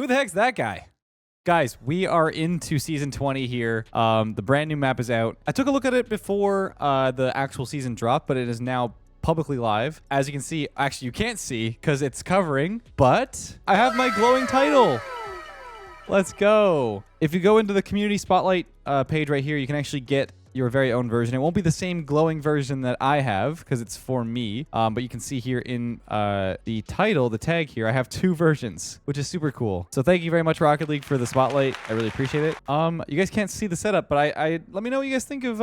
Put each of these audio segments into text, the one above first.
Who the heck's that guy? Guys, we are into season 20 here. The brand new map is out. I took a look at it before the actual season dropped, but it is now publicly live. As you can see, actually you can't see because it's covering, but I have my glowing title. Let's go. If you go into the community spotlight page right here, you can actually get your very own version. It won't be the same glowing version that I have because it's for me. But you can see here in the title, the tag here, I have 2 versions, which is super cool. So thank you very much, Rocket League, for the spotlight. I really appreciate it. You guys can't see the setup, but I let me know what you guys think of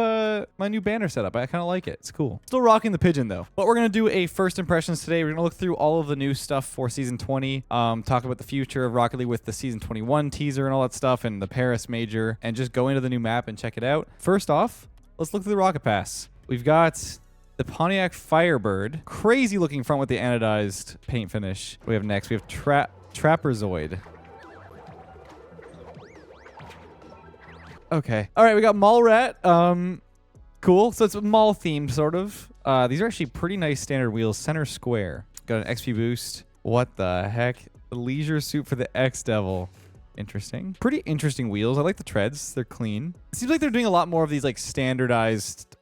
my new banner setup. I kind of like it. It's cool. Still rocking the pigeon though. But we're gonna do a first impressions today. We're gonna look through all of the new stuff for season 20. Talk about the future of Rocket League with the season 21 teaser and all that stuff, and the Paris major, and just go into the new map and check it out. First off, let's look through the rocket pass. We've got the Pontiac Firebird. Crazy looking front with the anodized paint finish. What do we have next? We have Trapperzoid. Okay. All right, we got Mall Rat. Cool. So it's mall themed, sort of. These are actually pretty nice standard wheels. Center square. Got an XP boost. What the heck? The leisure suit for the X-Devil. Interesting. Pretty interesting wheels. I like the treads. They're clean. It seems like they're doing a lot more of these like standardized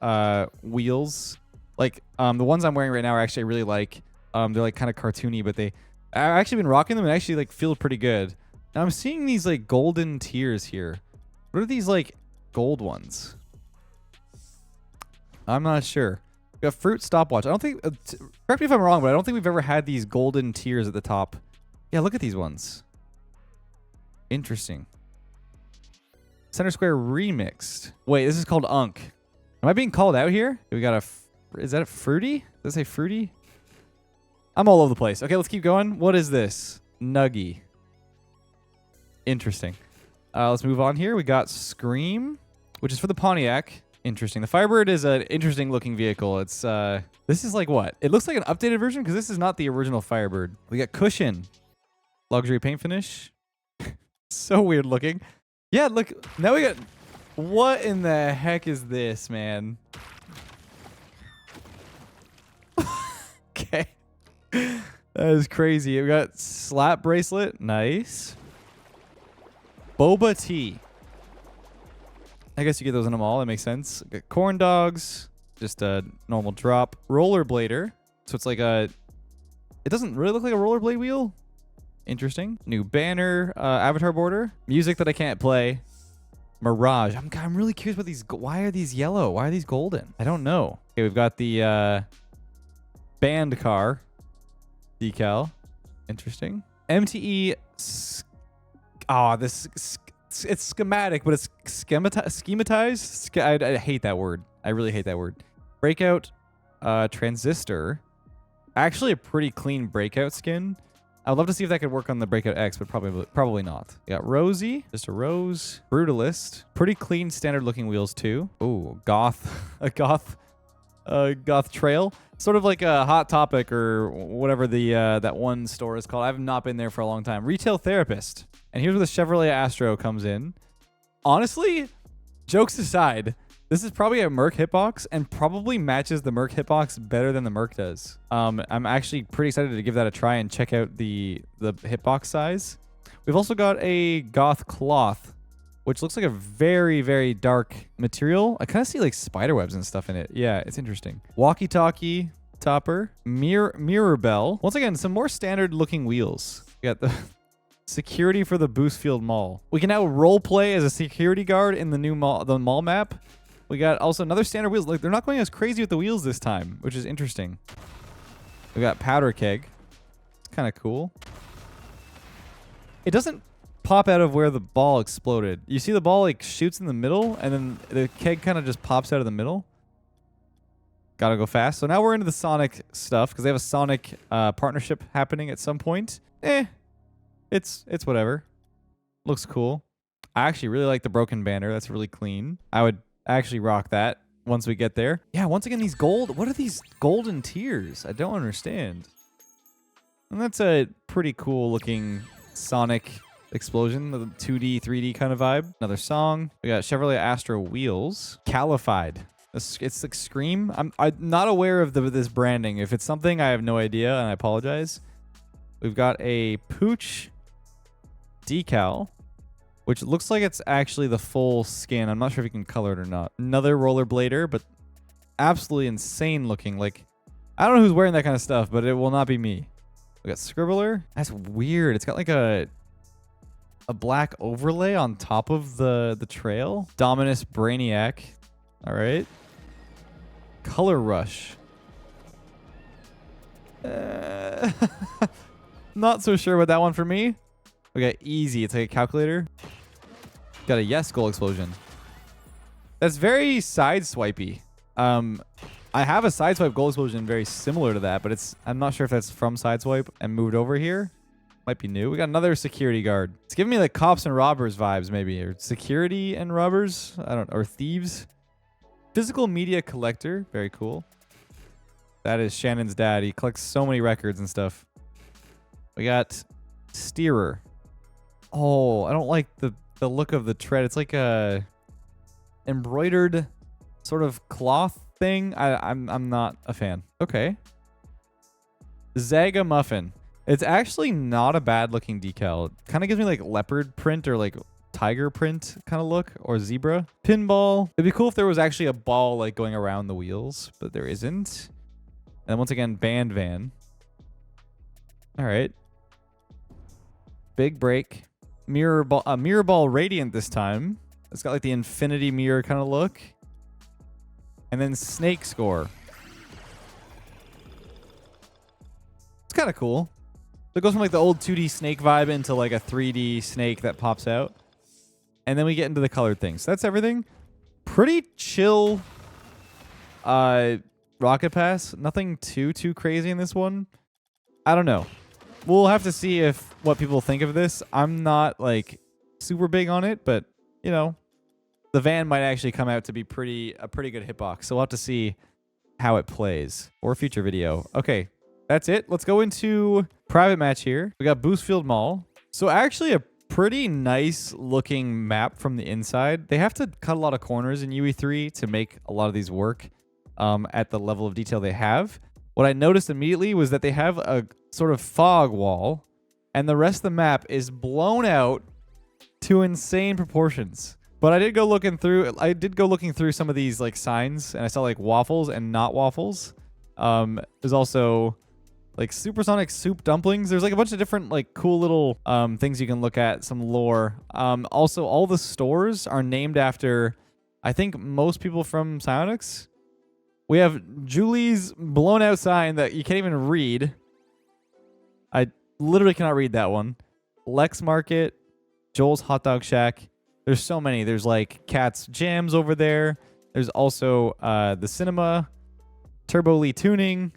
wheels. Like the ones I'm wearing right now are actually I really like. They're like kind of cartoony, but I've actually been rocking them and actually like feel pretty good. Now I'm seeing these like golden tiers here. What are these like gold ones? I'm not sure. We got fruit stopwatch. I don't think, correct me if I'm wrong, but I don't think we've ever had these golden tiers at the top. Yeah, look at these ones. Interesting. Center square remixed. Wait, this is called Unk. Am I being called out here? We got is that a fruity? Does it say fruity? I'm all over the place. Okay, let's keep going. What is this? Nuggy. Interesting. Let's move on here. We got Scream, which is for the Pontiac. Interesting. The Firebird is an interesting looking vehicle. It's this is like what? It looks like an updated version because this is not the original Firebird. We got Cushion. Luxury paint finish. So weird looking. Yeah, look. Now we got... What in the heck is this, man? Okay. That is crazy. We got Slap Bracelet. Nice. Boba Tea. I guess you get those in them all. That makes sense. Got Corn Dogs. Just a normal drop. Rollerblader. So it's like a... It doesn't really look like a rollerblade wheel. Interesting. New banner, avatar border. Music that I can't play. Mirage. I'm really curious about these. Why are these yellow? Why are these golden? I don't know. Okay, we've got the band car decal. Interesting. MTE. It's schematic, but it's schematized. I hate that word. I really hate that word. Breakout. Transistor. Actually, a pretty clean breakout skin. I'd love to see if that could work on the Breakout X, but probably not. We got Rosie, just a rose. Brutalist, pretty clean, standard-looking wheels too. Oh, a goth trail, sort of like a Hot Topic or whatever the that one store is called. I've not been there for a long time. Retail Therapist, and here's where the Chevrolet Astro comes in. Honestly, jokes aside, this is probably a Merc hitbox and probably matches the Merc hitbox better than the Merc does. I'm actually pretty excited to give that a try and check out the hitbox size. We've also got a Goth Cloth, which looks like a very, very dark material. I kind of see like spider webs and stuff in it. Yeah, it's interesting. Walkie-talkie topper. Mirror bell. Once again, some more standard looking wheels. We got the... Security for the Boostfield Mall. We can now role play as a security guard in the new mall map. We got also another standard wheels. Like, they're not going as crazy with the wheels this time, which is interesting. We got powder keg. It's kind of cool. It doesn't pop out of where the ball exploded. You see the ball like shoots in the middle, and then the keg kind of just pops out of the middle. Gotta go fast. So now we're into the Sonic stuff because they have a Sonic partnership happening at some point. It's whatever. Looks cool. I actually really like the broken banner. That's really clean. I would actually rock that once we get there. Yeah, once again, these what are these golden tiers? I don't understand. And that's a pretty cool looking Sonic explosion, the 2D, 3D kind of vibe. Another song. We got Chevrolet Astro wheels. Calified. It's like Scream. I'm not aware of this branding. If it's something, I have no idea, and I apologize. We've got a Pooch decal, which looks like it's actually the full skin. I'm not sure if you can color it or not. Another rollerblader, but absolutely insane looking. Like, I don't know who's wearing that kind of stuff, but it will not be me. We got Scribbler. That's weird. It's got like a black overlay on top of the trail. Dominus Brainiac. All right. Color Rush. Not so sure about that one for me. We got Easy. It's like a calculator. Got a Yes Goal Explosion. That's very side swipey. I have a Sideswipe Goal Explosion very similar to that, but I'm not sure if that's from Sideswipe and moved over here. Might be new. We got another security guard. It's giving me like Cops and Robbers vibes, maybe, or security and robbers. I don't know, or thieves. Physical media collector. Very cool. That is Shannon's dad. He collects so many records and stuff. We got Steerer. Oh, I don't like the look of the tread. It's like a embroidered sort of cloth thing. I'm not a fan. Okay. Zaga Muffin. It's actually not a bad looking decal. It kind of gives me like leopard print or like tiger print kind of look, or zebra. Pinball. It'd be cool if there was actually a ball like going around the wheels, but there isn't. And once again, Band Van. All right. Big Break. Mirror Ball Radiant this time. It's got like the infinity mirror kind of look. And then Snake Score. It's kind of cool. So it goes from like the old 2D snake vibe into like a 3D snake that pops out. And then we get into the colored things. So that's everything. Pretty chill Rocket Pass. Nothing too crazy in this one. I don't know. We'll have to see what people think of this. I'm not like super big on it, but you know, the van might actually come out to be a pretty good hitbox. So we'll have to see how it plays or future video. Okay, that's it. Let's go into private match here. We got Boostfield Mall. So actually a pretty nice looking map from the inside. They have to cut a lot of corners in UE3 to make a lot of these work at the level of detail they have. What I noticed immediately was that they have a sort of fog wall, and the rest of the map is blown out to insane proportions. But I did go looking through some of these like signs, and I saw like waffles and not waffles. There's also like supersonic soup dumplings. There's like a bunch of different like cool little things you can look at, some lore. Also, all the stores are named after, I think, most people from Psyonix. We have Julie's blown out sign that you can't even read. I literally cannot read that one. Lex Market, Joel's Hot Dog Shack. There's so many. There's like Cat's Jams over there. There's also the Cinema, Turbo Lee Tuning.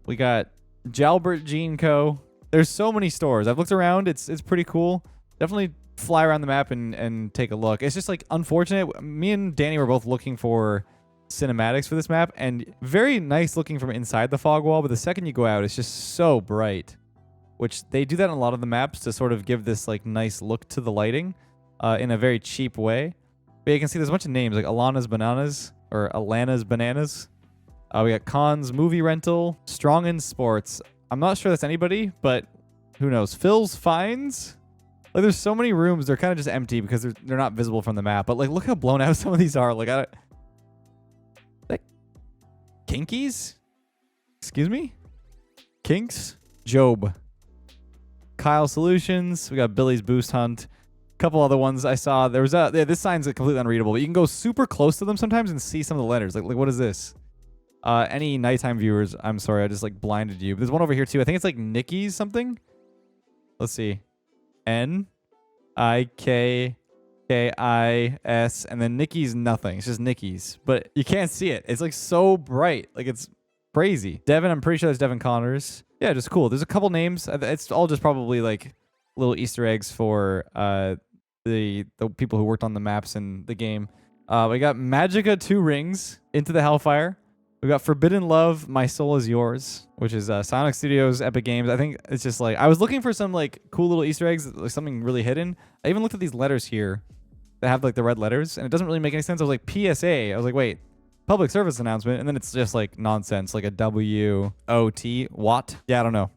We got Jalbert Jean Co. There's so many stores. I've looked around. It's pretty cool. Definitely fly around the map and take a look. It's just like unfortunate. Me and Danny were both looking for cinematics for this map, and very nice looking from inside the fog wall, but the second you go out, it's just so bright, which they do that on a lot of the maps to sort of give this like nice look to the lighting in a very cheap way. But you can see there's a bunch of names like Alana's Bananas or Alana's Bananas. We got Khan's Movie Rental, Strong in Sports. I'm not sure that's anybody, but who knows. Phil's Finds. Like, there's so many rooms, they're kind of just empty because they're not visible from the map, but like look how blown out some of these are. Like, Kinkies? Excuse me? Kinks? Job. Kyle Solutions. We got Billy's Boost Hunt. A couple other ones I saw. There was this sign's completely unreadable, but you can go super close to them sometimes and see some of the letters. Like what is this? Any nighttime viewers, I'm sorry, I just like blinded you. But there's one over here too. I think it's like Nikki's something. Let's see. Nikis, and then Nikki's nothing. It's just Nikki's, but you can't see it. It's like so bright. Like it's crazy. Devin, I'm pretty sure that's Devin Connors. Yeah, just cool. There's a couple names. It's all just probably like little Easter eggs for the people who worked on the maps in the game. We got Magica 2 Rings, Into the Hellfire. We got Forbidden Love, My Soul Is Yours, which is Sonic Studios, Epic Games. I think it's just like, I was looking for some like cool little Easter eggs, like something really hidden. I even looked at these letters here that have like the red letters, and it doesn't really make any sense. I was like, PSA. I was like, wait, public service announcement. And then it's just like nonsense, like a WOT, Watt. Yeah, I don't know.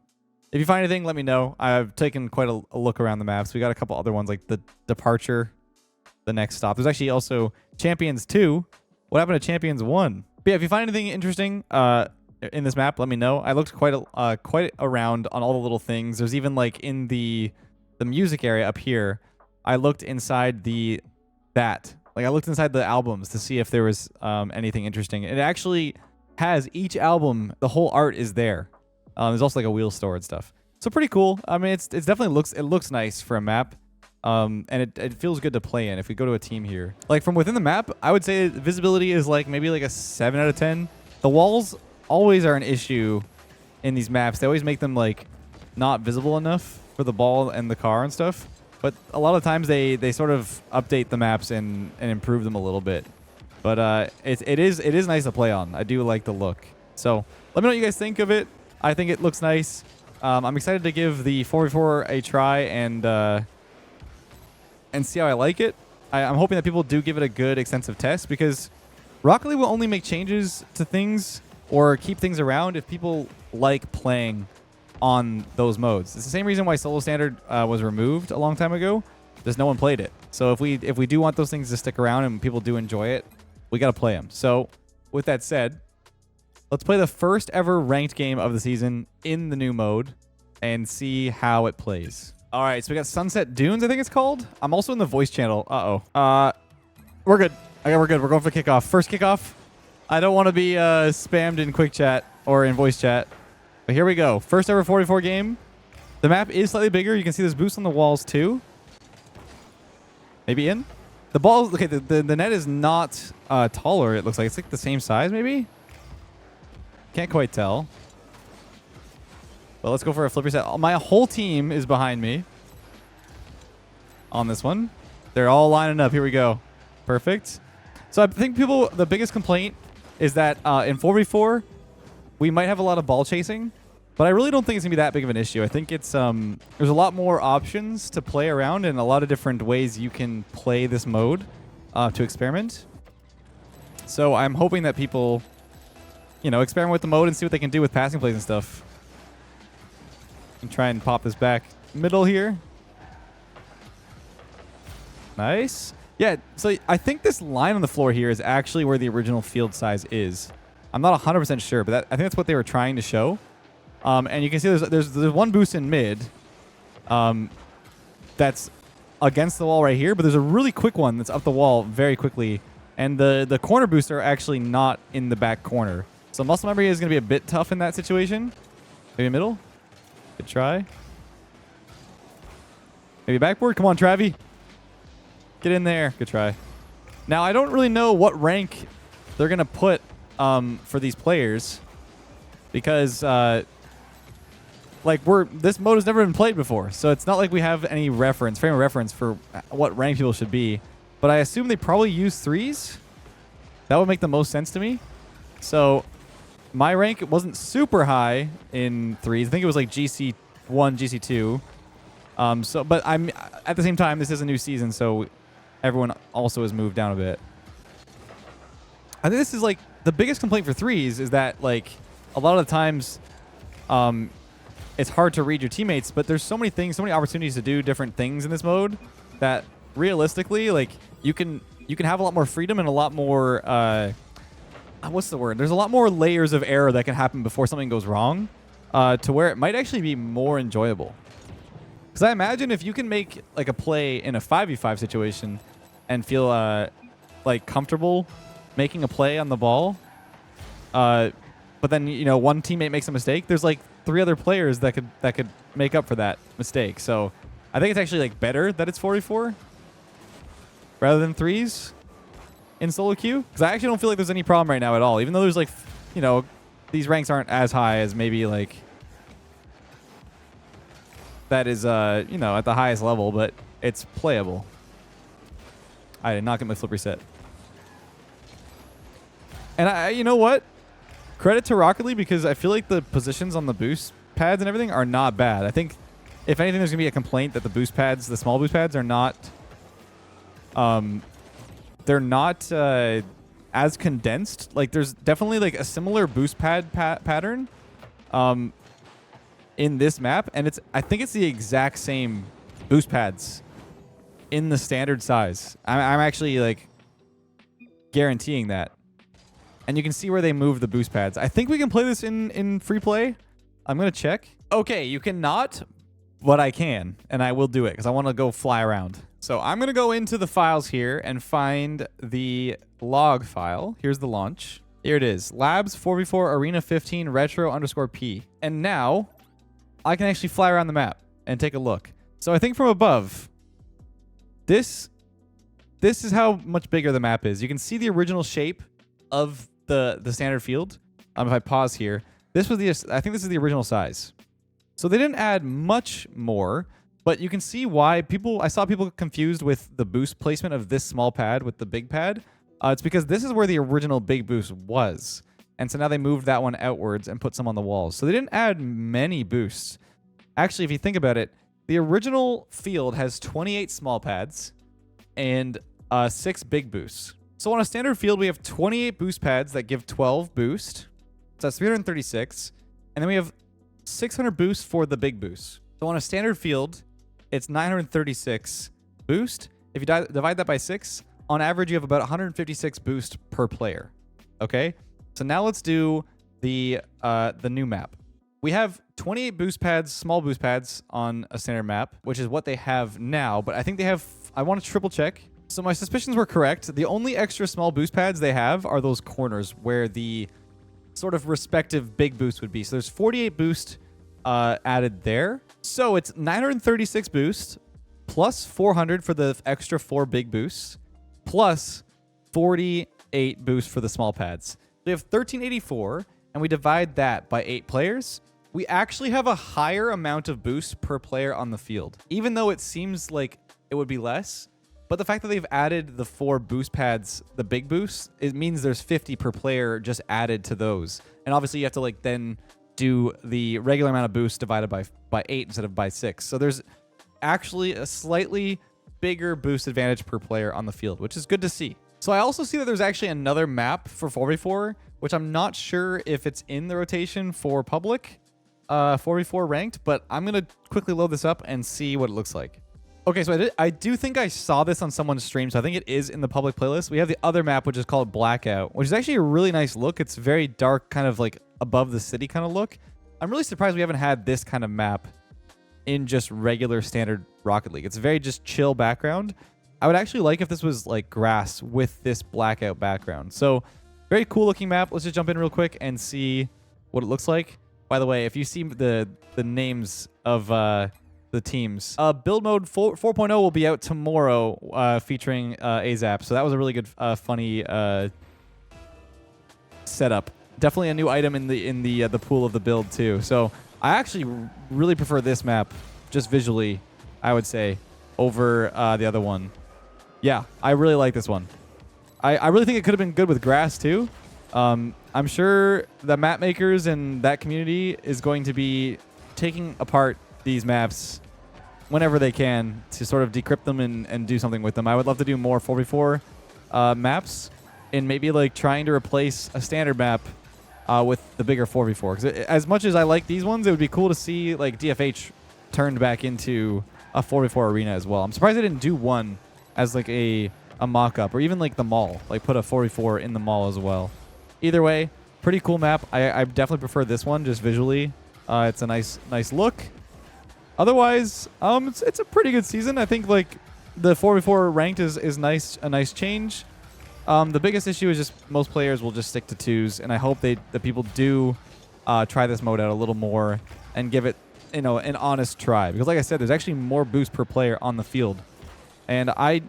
If you find anything, let me know. I've taken quite a look around the maps. We got a couple other ones like the Departure, the next stop. There's actually also Champions 2. What happened to Champions 1? But yeah, if you find anything interesting in this map, let me know. I looked quite around on all the little things. There's even like in the music area up here, I looked inside I looked inside the albums to see if there was anything interesting. It actually has each album, the whole art is there. There's also like a wheel store and stuff. So pretty cool. I mean, it definitely looks nice for a map. And it feels good to play in. If we go to a team here, like from within the map, I would say visibility is like maybe like a 7 out of 10. The walls always are an issue in these maps. They always make them like not visible enough for the ball and the car and stuff. But a lot of times they sort of update the maps and improve them a little bit. But it is nice to play on. I do like the look. So let me know what you guys think of it. I think it looks nice. I'm excited to give the 4v4 a try and see how I like it. I'm hoping that people do give it a good extensive test, because Rocket League will only make changes to things or keep things around if people like playing on those modes. It's the same reason why Solo Standard was removed a long time ago. Just no one played it. So if we do want those things to stick around and people do enjoy it, we got to play them. So with that said, let's play the first ever ranked game of the season in the new mode and see how it plays. All right, so we got Sunset Dunes, I think it's called. I'm also in the voice channel. We're good. Okay, we're good. We're going for kickoff. First kickoff. I don't want to be spammed in quick chat or in voice chat. But here we go. First ever 44 game. The map is slightly bigger. You can see there's boosts on the walls too. Maybe in. The ball, okay, the net is not taller, it looks like. It's like the same size, maybe? Can't quite tell. But let's go for a flipper set. My whole team is behind me on this one. They're all lining up. Here we go. Perfect. So I think the biggest complaint is that in 4v4, we might have a lot of ball chasing, but I really don't think it's going to be that big of an issue. I think it's there's a lot more options to play around and a lot of different ways you can play this mode to experiment. So I'm hoping that people, experiment with the mode and see what they can do with passing plays and stuff. And try and pop this back middle here. Nice. Yeah, so I think this line on the floor here is actually where the original field size is. I'm not 100% sure, but I think that's what they were trying to show. And you can see there's one boost in mid that's against the wall right here, but there's a really quick one that's up the wall very quickly. And the corner boosts are actually not in the back corner. So muscle memory is going to be a bit tough in that situation. Maybe middle. Good try. Maybe backboard. Come on, Travi. Get in there. Good try. Now, I don't really know what rank they're going to put for these players, because this mode has never been played before. So it's not like we have any frame of reference for what rank people should be. But I assume they probably use threes. That would make the most sense to me. So my rank wasn't super high in threes. I think it was like GC1, GC2. But I'm at the same time, this is a new season, so everyone also has moved down a bit. I think this is like the biggest complaint for threes is that like a lot of the times it's hard to read your teammates, but there's so many things, so many opportunities to do different things in this mode that realistically, like you can have a lot more freedom and a lot more what's the word? There's a lot more layers of error that can happen before something goes wrong, to where it might actually be more enjoyable. Because I imagine if you can make like a play in a 5v5 situation and feel like comfortable making a play on the ball, but then one teammate makes a mistake, there's like 3 other players that could make up for that mistake. So I think it's actually like better that it's 4v4 rather than threes in solo queue, because I actually don't feel like there's any problem right now at all, even though there's like these ranks aren't as high as maybe like that is at the highest level, but it's playable. I did not get my flip reset. And you know what? Credit to Rocket League, because I feel like the positions on the boost pads and everything are not bad. I think if anything, there's gonna be a complaint that the boost pads, the small boost pads, are not they're not as condensed. Like there's definitely like a similar boost pad pattern, in this map, and I think it's the exact same boost pads in the standard size. I'm actually like guaranteeing that. And you can see where they move the boost pads. I think we can play this in free play. I'm going to check. Okay, you cannot, but I can. And I will do it because I want to go fly around. So I'm going to go into the files here and find the log file. Here's the launch. Here it is. Labs 4v4 Arena 15 retro _P. And now I can actually fly around the map and take a look. So I think from above, this is how much bigger the map is. You can see the original shape of the standard field. If I pause here, I think this is the original size. So they didn't add much more, but you can see why I saw people confused with the boost placement of this small pad with the big pad. It's because this is where the original big boost was. And so now they moved that one outwards and put some on the walls. So they didn't add many boosts. Actually, if you think about it, the original field has 28 small pads and 6 big boosts. So on a standard field, we have 28 boost pads that give 12 boost. So that's 336. And then we have 600 boost for the big boost. So on a standard field, it's 936 boost. If you divide that by 6, on average, you have about 156 boost per player. Okay? So now let's do the new map. We have 28 boost pads, small boost pads on a standard map, which is what they have now. But I think they have... I want to triple check. So my suspicions were correct. The only extra small boost pads they have are those corners where the sort of respective big boost would be. So there's 48 boost added there. So it's 936 boost plus 400 for the extra 4 big boosts plus 48 boost for the small pads. We have 1384 and we divide that by 8 players. We actually have a higher amount of boost per player on the field, even though it seems like it would be less. But the fact that they've added the 4 boost pads, the big boosts, it means there's 50 per player just added to those. And obviously you have to like then do the regular amount of boost divided by 8 instead of by 6. So there's actually a slightly bigger boost advantage per player on the field, which is good to see. So I also see that there's actually another map for 4v4, which I'm not sure if it's in the rotation for public 4v4 ranked, but I'm going to quickly load this up and see what it looks like. Okay, so I do think I saw this on someone's stream, so I think it is in the public playlist. We have the other map, which is called Blackout, which is actually a really nice look. It's very dark, kind of like above the city kind of look. I'm really surprised we haven't had this kind of map in just regular standard Rocket League. It's a very just chill background. I would actually like if this was like grass with this Blackout background. So very cool looking map. Let's just jump in real quick and see what it looks like. By the way, if you see the names of... the teams. Build mode 4.0 will be out tomorrow, featuring AZAP. So that was a really good, funny setup. Definitely a new item in the pool of the build too. So I actually really prefer this map, just visually, I would say, over the other one. Yeah, I really like this one. I really think it could have been good with grass too. I'm sure the map makers and that community is going to be taking apart these maps whenever they can to sort of decrypt them and do something with them. I would love to do more 4v4 maps and maybe like trying to replace a standard map with the bigger 4v4. Because as much as I like these ones, it would be cool to see like DFH turned back into a 4v4 arena as well. I'm surprised they didn't do one as like a mock-up, or even like the mall, like put a 4v4 in the mall as well. Either way, pretty cool map. I definitely prefer this one just visually. It's a nice look. Otherwise, it's a pretty good season. I think like the 4v4 ranked is nice, a nice change. The biggest issue is just most players will just stick to 2s, and I hope that people do try this mode out a little more and give it, an honest try. Because like I said, there's actually more boost per player on the field, and I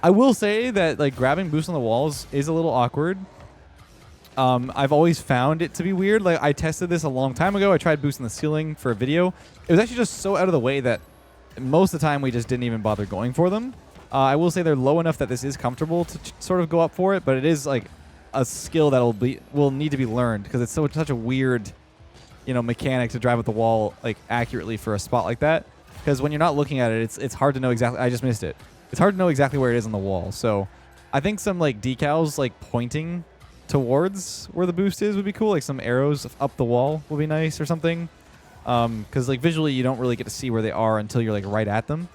will say that like grabbing boost on the walls is a little awkward. I've always found it to be weird. Like I tested this a long time ago. I tried boosting the ceiling for a video. It was actually just so out of the way that most of the time we just didn't even bother going for them. I will say they're low enough that this is comfortable to sort of go up for it, but it is like a skill that will need to be learned because it's such a weird, mechanic to drive up the wall like accurately for a spot like that. Because when you're not looking at it, it's hard to know exactly. I just missed it. It's hard to know exactly where it is on the wall. So I think some like decals like pointing towards where the boost is would be cool. Like some arrows up the wall would be nice or something. Because like visually you don't really get to see where they are until you're like right at them.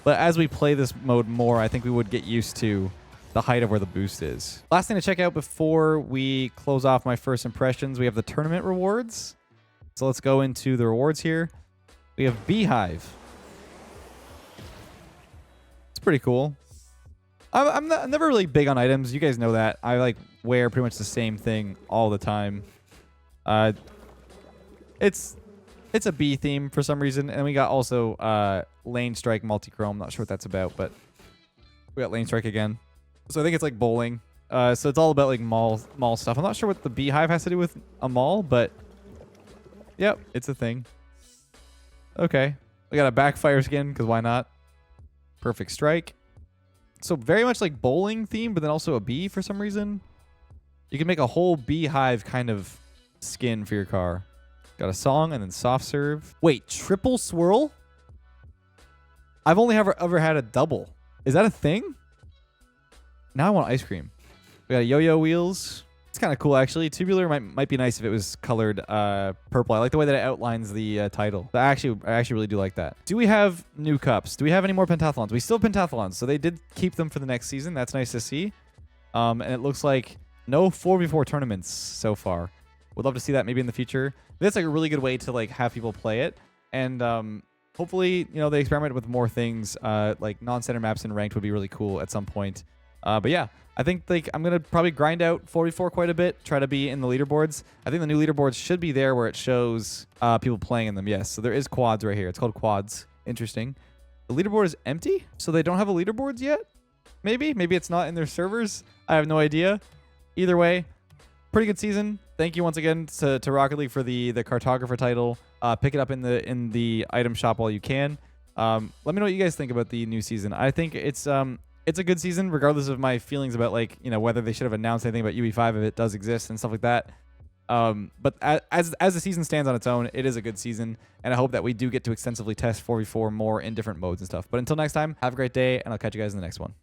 But as we play this mode more, I think we would get used to the height of where the boost is. Last thing to check out before we close off my first impressions, we have the tournament rewards. So let's go into the rewards here. We have Beehive. It's pretty cool. I'm never really big on items. You guys know that. I like wear pretty much the same thing all the time. It's a bee theme for some reason. And we got also Lane Strike Multi-Chrome. Not sure what that's about, but we got Lane Strike again. So I think it's like bowling. So it's all about like mall stuff. I'm not sure what the Beehive has to do with a mall, but yep, it's a thing. Okay. We got a Backfire skin, because why not? Perfect Strike. So very much like bowling theme, but then also a bee for some reason. You can make a whole Beehive kind of skin for your car. Got a song and then soft serve. Wait, triple swirl? I've only ever had a double. Is that a thing? Now I want ice cream. We got yo-yo wheels. It's kind of cool, actually. Tubular might be nice if it was colored purple. I like the way that it outlines the title. I actually really do like that. Do we have new cups? Do we have any more pentathlons? We still have pentathlons, so they did keep them for the next season. That's nice to see. And it looks like no 4v4 tournaments so far. Would love to see that maybe in the future. That's like a really good way to like have people play it. And hopefully, you know, they experiment with more things. Like non-center maps and ranked would be really cool at some point. But yeah, I think like I'm gonna probably grind out 44 quite a bit, try to be in the leaderboards. I think the new leaderboards should be there where it shows people playing in them. Yes, so there is quads right here. It's called quads. Interesting. The leaderboard is empty, so they don't have a leaderboards yet. Maybe it's not in their servers. I have no idea. Either way, pretty good season. Thank you once again to Rocket League for the cartographer title. Pick it up in the item shop while you can. Let me know what you guys think about the new season. I think it's a good season, regardless of my feelings about like, you know, whether they should have announced anything about UE5 if it does exist and stuff like that. But as the season stands on its own, it is a good season, and I hope that we do get to extensively test 4v4 more in different modes and stuff. But until next time, have a great day, and I'll catch you guys in the next one.